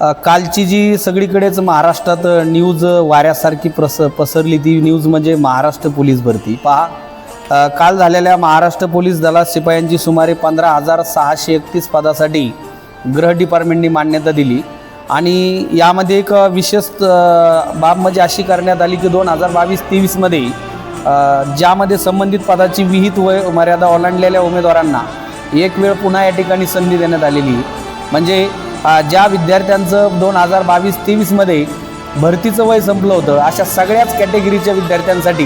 कालची जी सगळीकडेच महाराष्ट्रात न्यूज वाऱ्यासारखी पसरली ती न्यूज म्हणजे महाराष्ट्र पोलीस भरती. पहा, काल झालेल्या महाराष्ट्र पोलीस दलात शिपायांची सुमारे 15,631 पदासाठी गृह डिपार्टमेंटनी मान्यता दिली आणि यामध्ये एक विशेष बाब म्हणजे अशी करण्यात आली की 2022-23मध्ये ज्यामध्ये संबंधित पदाची विहित वय मर्यादा ओलांडलेल्या उमेदवारांना एक वेळ पुन्हा या ठिकाणी संधी देण्यात आलेली. म्हणजे ज्या विद्यार्थ्यांचं 2022-23मध्ये भरतीचं वय संपलं होतं अशा सगळ्याच कॅटेगरीच्या विद्यार्थ्यांसाठी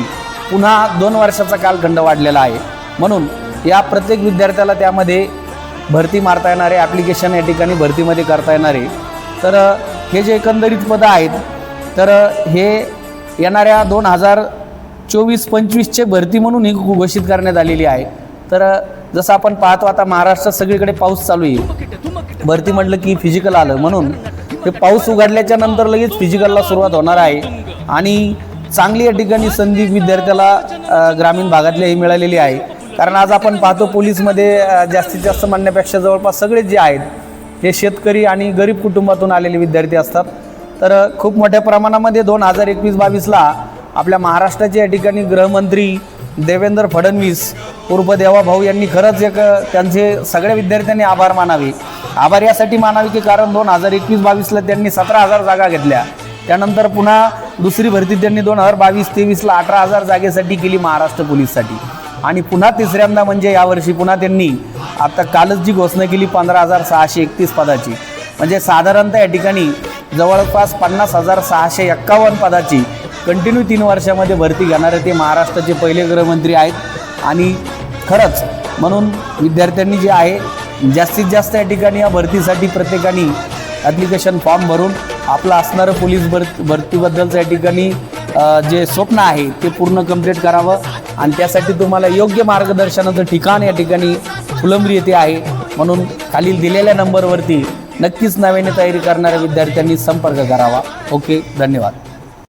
पुन्हा 2 वर्षाचा कालखंड वाढलेला आहे. म्हणून या प्रत्येक विद्यार्थ्याला त्यामध्ये भरती मारता येणारे ॲप्लिकेशन या ठिकाणी भरतीमध्ये करता येणारे. तर हे जे एकंदरीत पदं आहेत तर हे येणाऱ्या 2024-25चे भरती म्हणून ही घोषित करण्यात आलेली आहे. तर जसं आपण पाहतो आता महाराष्ट्रात सगळीकडे पाऊस चालू आहे. भरती म्हटलं की फिजिकल आलं म्हणून हे पाऊस उघडल्याच्या नंतर लगेच फिजिकलला सुरुवात होणार आहे आणि चांगली या ठिकाणी संधी विद्यार्थ्याला ग्रामीण भागातल्याही मिळालेली आहे. कारण आज आपण पाहतो पोलीसमध्ये जास्तीत जास्त म्हणण्यापेक्षा जवळपास सगळे जे आहेत हे शेतकरी आणि गरीब कुटुंबातून आलेले विद्यार्थी असतात. तर खूप मोठ्या प्रमाणामध्ये 2021-22ला आपल्या महाराष्ट्राचे या ठिकाणी गृहमंत्री देवेंद्र फडणवीस उर्फ देवाभाऊ यांनी खरंच एक त्यांचे सगळ्या विद्यार्थ्यांनी आभार मानावे. आभार यासाठी मानावे की कारण 2021-22ला त्यांनी 17,000 जागा घेतल्या. त्यानंतर पुन्हा दुसरी भरती त्यांनी 2022-23ला 18,000 जागेसाठी केली महाराष्ट्र पोलीससाठी आणि पुन्हा तिसऱ्यांदा म्हणजे यावर्षी पुन्हा त्यांनी आता कालच जी घोषणा केली 15,631 पदाची. म्हणजे साधारणतः या ठिकाणी जवळपास 50,651 पदाची कंटिन्यू 3 वर्षामध्ये भरती घेणारे ते महाराष्ट्राचे पहिले गृहमंत्री आहेत. आणि खरंच म्हणून विद्यार्थ्यांनी जे आहे जास्तीत जास्त या ठिकाणी या भरतीसाठी प्रत्येकाने ॲप्लिकेशन फॉर्म भरून आपलं असणारं पोलीस भरतीबद्दलचं या ठिकाणी जे स्वप्न आहे ते पूर्ण कंप्लीट करावं आणि त्यासाठी तुम्हाला योग्य मार्गदर्शनाचं ठिकाण या ठिकाणी फुलंब्री येथे आहे. म्हणून खालील दिलेल्या नंबरवरती नक्कीच नव्याने तयारी करणाऱ्या विद्यार्थ्यांनी संपर्क करावा. ओके, धन्यवाद.